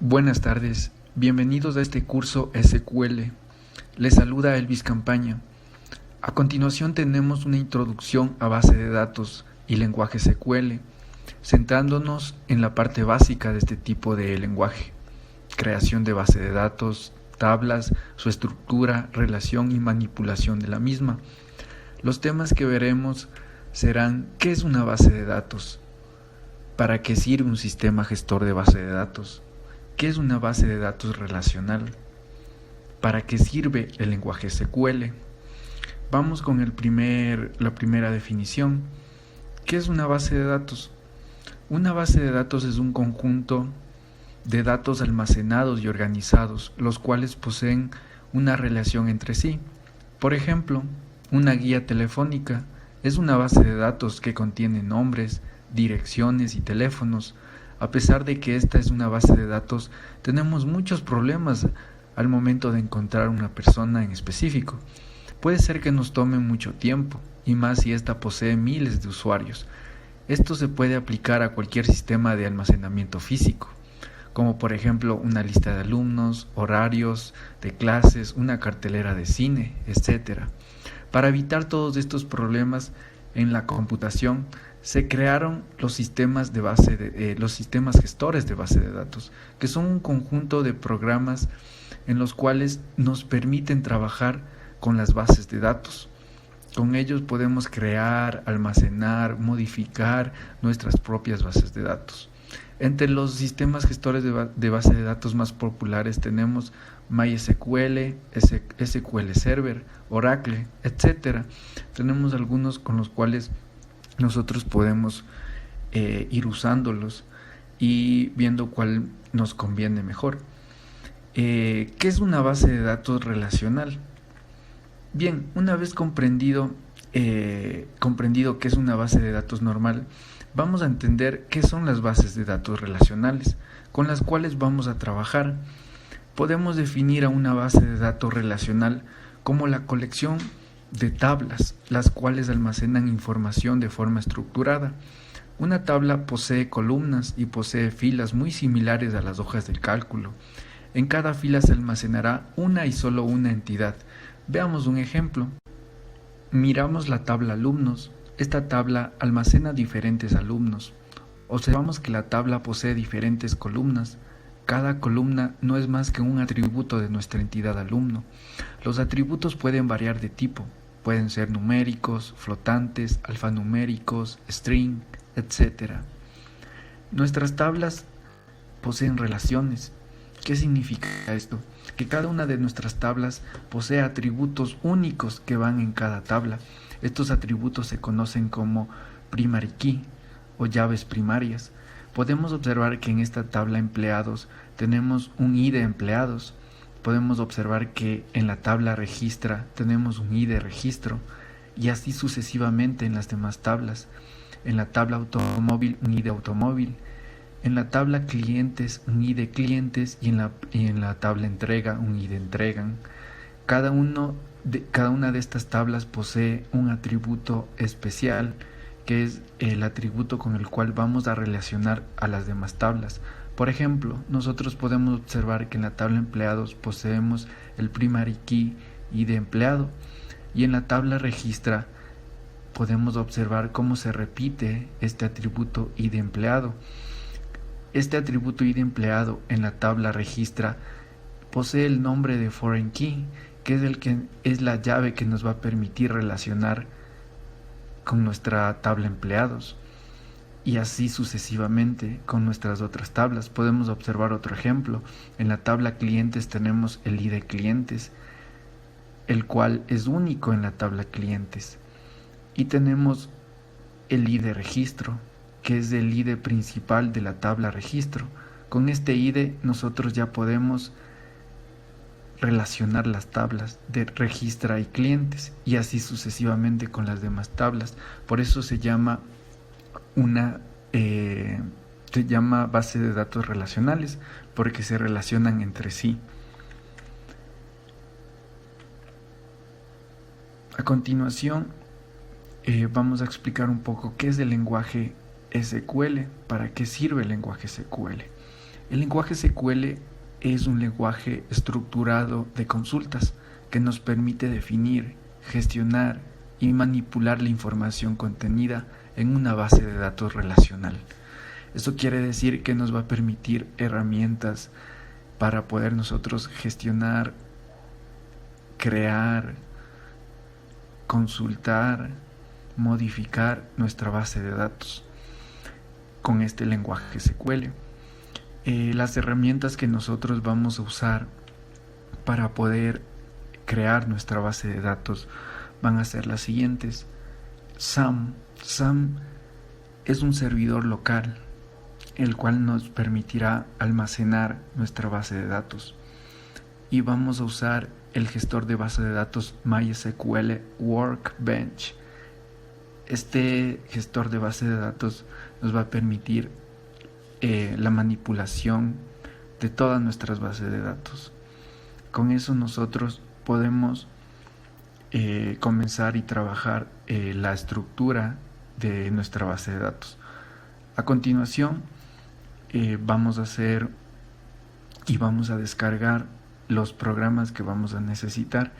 Buenas tardes, bienvenidos a este curso SQL. Les saluda Elvis Campaña. A continuación tenemos una introducción a base de datos y lenguaje SQL, centrándonos en la parte básica de este tipo de lenguaje: creación de base de datos, tablas, su estructura, relación y manipulación de la misma. Los temas que veremos serán: ¿qué es una base de datos? ¿Para qué sirve un sistema gestor de base de datos? ¿Qué es una base de datos relacional? ¿Para qué sirve el lenguaje SQL? Vamos con la primera definición. ¿Qué es una base de datos? Una base de datos es un conjunto de datos almacenados y organizados, los cuales poseen una relación entre sí. Por ejemplo, una guía telefónica es una base de datos que contiene nombres, direcciones y teléfonos. A pesar de que esta es una base de datos, tenemos muchos problemas al momento de encontrar una persona en específico. Puede ser que nos tome mucho tiempo, y más si esta posee miles de usuarios. Esto se puede aplicar a cualquier sistema de almacenamiento físico, como por ejemplo una lista de alumnos, horarios de clases, una cartelera de cine, etc. Para evitar todos estos problemas en la computación, se crearon los sistemas gestores de base de datos, que son un conjunto de programas en los cuales nos permiten trabajar con las bases de datos. Con ellos podemos crear, almacenar, modificar nuestras propias bases de datos. Entre los sistemas gestores de base de datos más populares tenemos MySQL, SQL Server, Oracle, etc. Tenemos algunos con los cuales nosotros podemos ir usándolos y viendo cuál nos conviene mejor. ¿Qué es una base de datos relacional? Bien, una vez comprendido qué es una base de datos normal, vamos a entender qué son las bases de datos relacionales, con las cuales vamos a trabajar. Podemos definir a una base de datos relacional como la colección de tablas, las cuales almacenan información de forma estructurada. Una tabla posee columnas y posee filas muy similares a las hojas del cálculo. En cada fila se almacenará una y solo una entidad. Veamos un ejemplo. Miramos la tabla alumnos. Esta tabla almacena diferentes alumnos. Observamos que la tabla posee diferentes columnas. Cada columna no es más que un atributo de nuestra entidad alumno. Los atributos pueden variar de tipo. Pueden ser numéricos, flotantes, alfanuméricos, string, etc. Nuestras tablas poseen relaciones. ¿Qué significa esto? Que cada una de nuestras tablas posee atributos únicos que van en cada tabla. Estos atributos se conocen como primary key o llaves primarias. Podemos observar que en esta tabla empleados tenemos un ID empleados. Podemos observar que en la tabla registra tenemos un ID registro, y así sucesivamente en las demás tablas. En la tabla automóvil un ID automóvil, en la tabla clientes un ID clientes, y en la tabla entrega un ID entregan. Cada una de estas tablas posee un atributo especial, que es el atributo con el cual vamos a relacionar a las demás tablas. Por ejemplo, nosotros podemos observar que en la tabla empleados poseemos el primary key ID empleado, y en la tabla registra podemos observar cómo se repite este atributo ID empleado. Este atributo ID empleado en la tabla registra posee el nombre de foreign key, que es la llave que nos va a permitir relacionar con nuestra tabla empleados, y así sucesivamente con nuestras otras tablas. Podemos observar otro ejemplo. En la tabla clientes tenemos el ID clientes, el cual es único en la tabla clientes, y tenemos el ID registro, que es el ID principal de la tabla registro. Con este ID nosotros ya podemos relacionar las tablas de registra y clientes, y así sucesivamente con las demás tablas. Por eso se llama base de datos relacionales, porque se relacionan entre sí. A continuación vamos a explicar un poco qué es el lenguaje SQL, para qué sirve el lenguaje SQL. El lenguaje SQL es un lenguaje estructurado de consultas que nos permite definir, gestionar y manipular la información contenida en una base de datos relacional. Esto quiere decir que nos va a permitir herramientas para poder nosotros gestionar, crear, consultar, modificar nuestra base de datos con este lenguaje SQL. Las herramientas que nosotros vamos a usar para poder crear nuestra base de datos van a ser las siguientes. SAM es un servidor local, el cual nos permitirá almacenar nuestra base de datos. Y vamos a usar el gestor de base de datos MySQL Workbench. Este gestor de base de datos nos va a permitir la manipulación de todas nuestras bases de datos. Con eso nosotros podemos comenzar y trabajar la estructura de nuestra base de datos. A continuación vamos a hacer y vamos a descargar los programas que vamos a necesitar